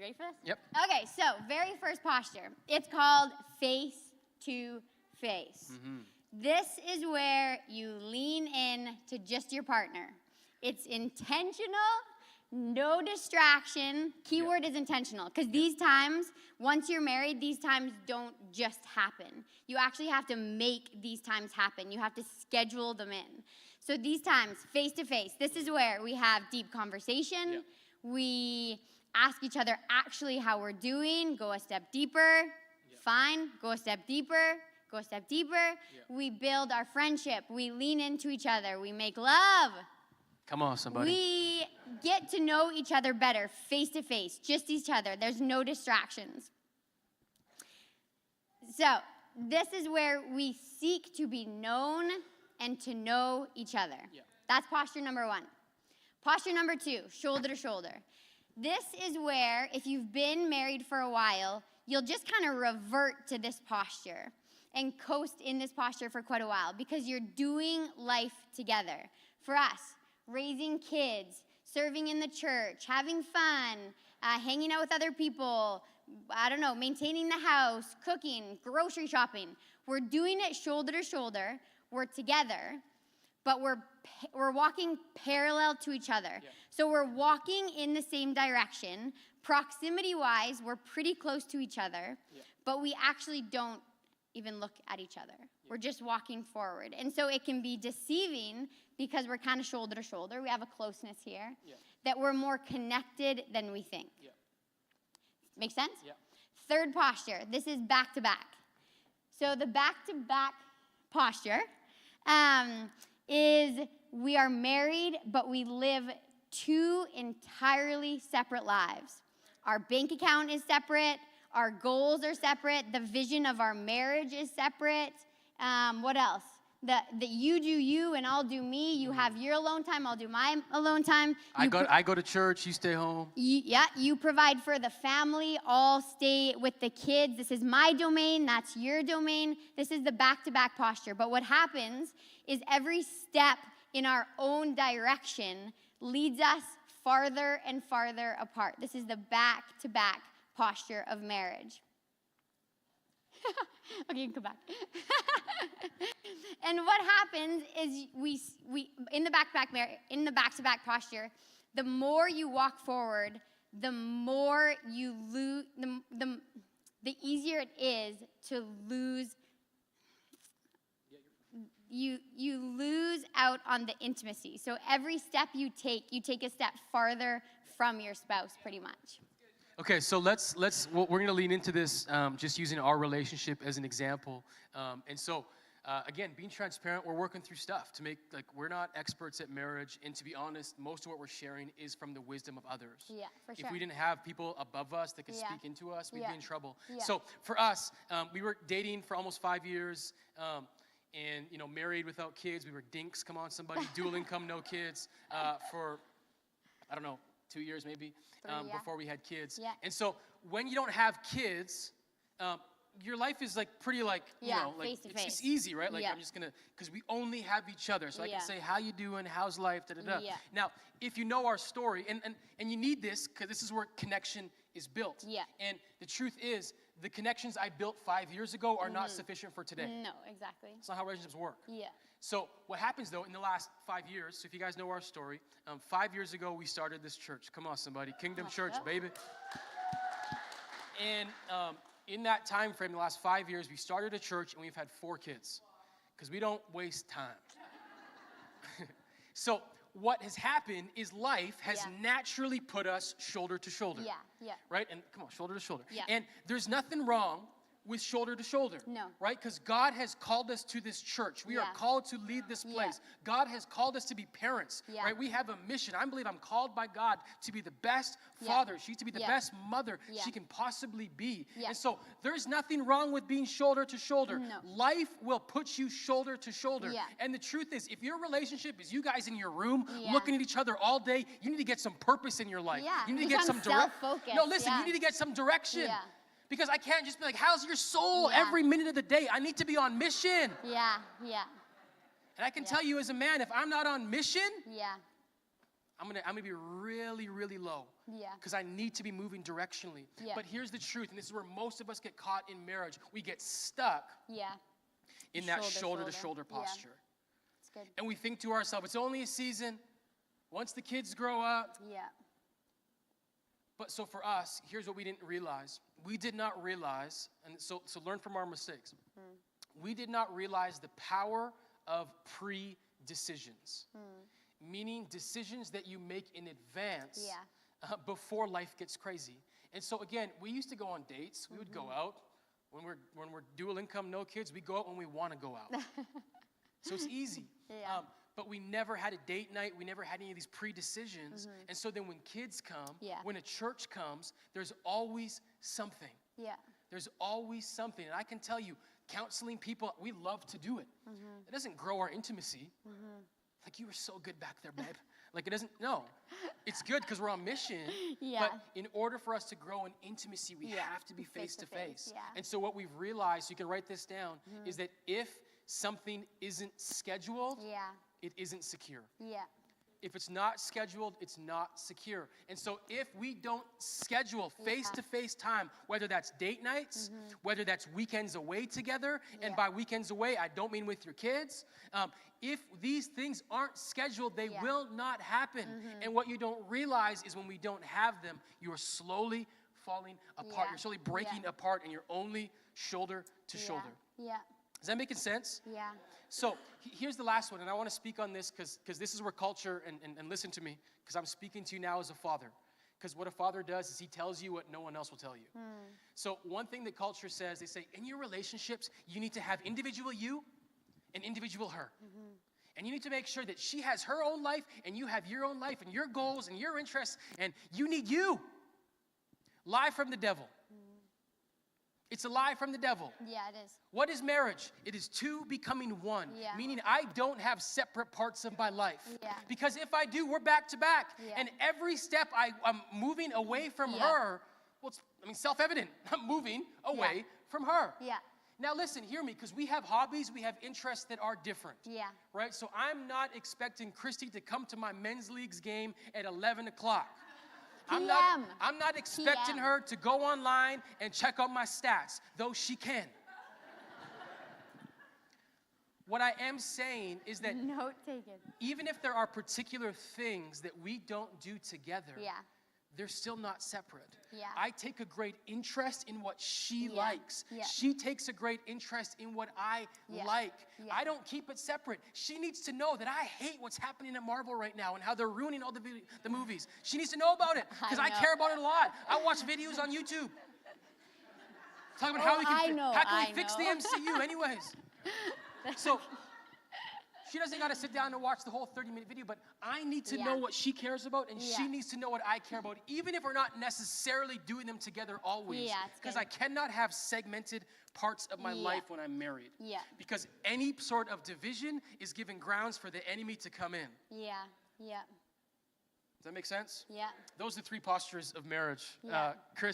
ready for this? Yep. Okay, so very first posture. It's called face to face. Mm-hmm. This is where you lean in to just your partner. It's intentional, no distraction. Keyword is intentional, because these times, once you're married, these times don't just happen. You actually have to make these times happen. You have to schedule them in. So these times, face to face, this is where we have deep conversation. Yeah. We ask each other actually how we're doing, go a step deeper, fine, go a step deeper, go a step deeper. Yeah. We build our friendship. We lean into each other. We make love. Come on, somebody. We get to know each other better, face to face, just each other. There's no distractions. So this is where we seek to be known and to know each other. Yeah. That's posture number 1. Posture number 2, shoulder to shoulder. This is where, if you've been married for a while, you'll just kind of revert to this posture and coast in this posture for quite a while because you're doing life together. For us, raising kids, serving in the church, having fun, hanging out with other people, I don't know, maintaining the house, cooking, grocery shopping. We're doing it shoulder to shoulder. We're together, but we're walking parallel to each other. Yeah. So we're walking in the same direction. Proximity-wise, we're pretty close to each other, but we actually don't even look at each other. Yeah. We're just walking forward. And so it can be deceiving because we're kind of shoulder to shoulder. We have a closeness here that we're more connected than we think. Yeah. Make sense? Yeah. Third posture. This is back to back. So the back to back posture is we are married, but we live 2 entirely separate lives. Our bank account is separate. Our goals are separate. The vision of our marriage is separate. What else? That you do you and I'll do me. You have your alone time. I'll do my alone time. I go to church. You stay home. You provide for the family. I'll stay with the kids. This is my domain. That's your domain. This is the back-to-back posture. But what happens is every step in our own direction leads us farther and farther apart. This is the back-to-back posture of marriage. Okay, you can come back. And what happens is we in the back-to-back posture, the more you walk forward, the more you lose, the easier it is to lose. You lose out on the intimacy. So every step you take a step farther from your spouse, pretty much. Okay, so let's we're going to lean into this just using our relationship as an example. And so, again, being transparent, we're working through stuff to make, we're not experts at marriage. And to be honest, most of what we're sharing is from the wisdom of others. Yeah, for sure. If we didn't have people above us that could speak into us, we'd be in trouble. Yeah. So for us, we were dating for almost 5 years. And, married without kids. We were dinks, come on, somebody. Dual income, no kids for, 2 years maybe, before we had kids. Yeah. And so when you don't have kids, your life is pretty face to face. It's easy, right? I'm just gonna, because we only have each other. So I can say, how you doing, how's life, da-da-da. Yeah. Now, if you know our story, and you need this, because this is where connection is built. Yeah. And the truth is, the connections I built 5 years ago are not sufficient for today. No, exactly. It's not how relationships work. Yeah. So what happens, though, in the last 5 years, so if you guys know our story, 5 years ago, we started this church. Come on, somebody. Kingdom Church, baby. And in that time frame, the last 5 years, we started a church, and we've had 4 kids because we don't waste time. So what has happened is life has naturally put us shoulder to shoulder. Yeah, yeah. Right? And come on, shoulder to shoulder. Yeah. And there's nothing wrong with shoulder to shoulder. No. Right? Because God has called us to this church. We are called to lead this place. God has called us to be parents. Yeah. Right? We have a mission. I believe I'm called by God to be the best father. She's to be the best mother she can possibly be. Yeah. And so there's nothing wrong with being shoulder to shoulder. No. Life will put you shoulder to shoulder. Yeah. And the truth is, if your relationship is you guys in your room looking at each other all day, you need to get some purpose in your life. Yeah. You need to get some direction. No, listen, you need to get some direction. Yeah. Because I can't just be like, how's your soul every minute of the day? I need to be on mission. Yeah, yeah. And I can tell you as a man, if I'm not on mission, I'm gonna be really, really low. Yeah. Because I need to be moving directionally. Yeah. But here's the truth, and this is where most of us get caught in marriage. We get stuck in that shoulder-to-shoulder posture. Yeah. It's good. And we think to ourselves, it's only a season. Once the kids grow up. Yeah. But so for us, here's what we didn't realize. We did not realize, and so learn from our mistakes. We did not realize the power of pre-decisions. Meaning decisions that you make in advance before life gets crazy. And so again, we used to go on dates. We would go out. When we're dual income, no kids, we go out when we want to go out. So it's easy. Yeah. But we never had a date night. We never had any of these pre-decisions. And so then when kids come, when a church comes, there's always something. Yeah. There's always something. And I can tell you, counseling people, we love to do it. It doesn't grow our intimacy. Like, you were so good back there, babe. Like, it doesn't, no. It's good because we're on mission. Yeah. But in order for us to grow in intimacy, we have to be face to face. Yeah. And so what we've realized, you can write this down, is that if something isn't scheduled, it isn't secure. Yeah. If it's not scheduled, it's not secure. And so if we don't schedule face-to-face time, whether that's date nights, whether that's weekends away together, and by weekends away, I don't mean with your kids. If these things aren't scheduled, they will not happen. And what you don't realize is when we don't have them, you are slowly falling apart. You're slowly breaking apart, and you're only shoulder to shoulder. Yeah. Is that making sense? Yeah. So here's the last one, and I want to speak on this because this is where culture, and listen to me, because I'm speaking to you now as a father. Because what a father does is he tells you what no one else will tell you. So one thing that culture says, they say, in your relationships, you need to have individual you and individual her. And you need to make sure that she has her own life, and you have your own life, and your goals, and your interests, and you need you. Lie from the devil. It's a lie from the devil. Yeah, it is. What is marriage? It is two becoming one. Yeah. Meaning I don't have separate parts of my life. Yeah. Because if I do, we're back to back. Yeah. And every step I'm moving away from her, well, it's self-evident. I'm moving away from her. Yeah. Now listen, hear me, because we have hobbies, we have interests that are different. Yeah. Right? So I'm not expecting Christy to come to my men's leagues game at 11 o'clock. I'm not expecting her to go online and check out my stats, though she can. What I am saying is that Note taken. even if there are particular things that we don't do together, they're still not separate. Yeah. I take a great interest in what she likes. Yeah. She takes a great interest in what I like. Yeah. I don't keep it separate. She needs to know that I hate what's happening at Marvel right now and how they're ruining all the movies. She needs to know about it because I care about it a lot. I watch videos on YouTube. Talking about how we can fix the MCU anyways. So she doesn't got to sit down and watch the whole 30-minute video, but I need to know what she cares about, and she needs to know what I care about, even if we're not necessarily doing them together always. Because I cannot have segmented parts of my life when I'm married. Yeah. Because any sort of division is giving grounds for the enemy to come in. Yeah. Yeah. Does that make sense? Yeah. Those are the three postures of marriage. Yeah. Chris,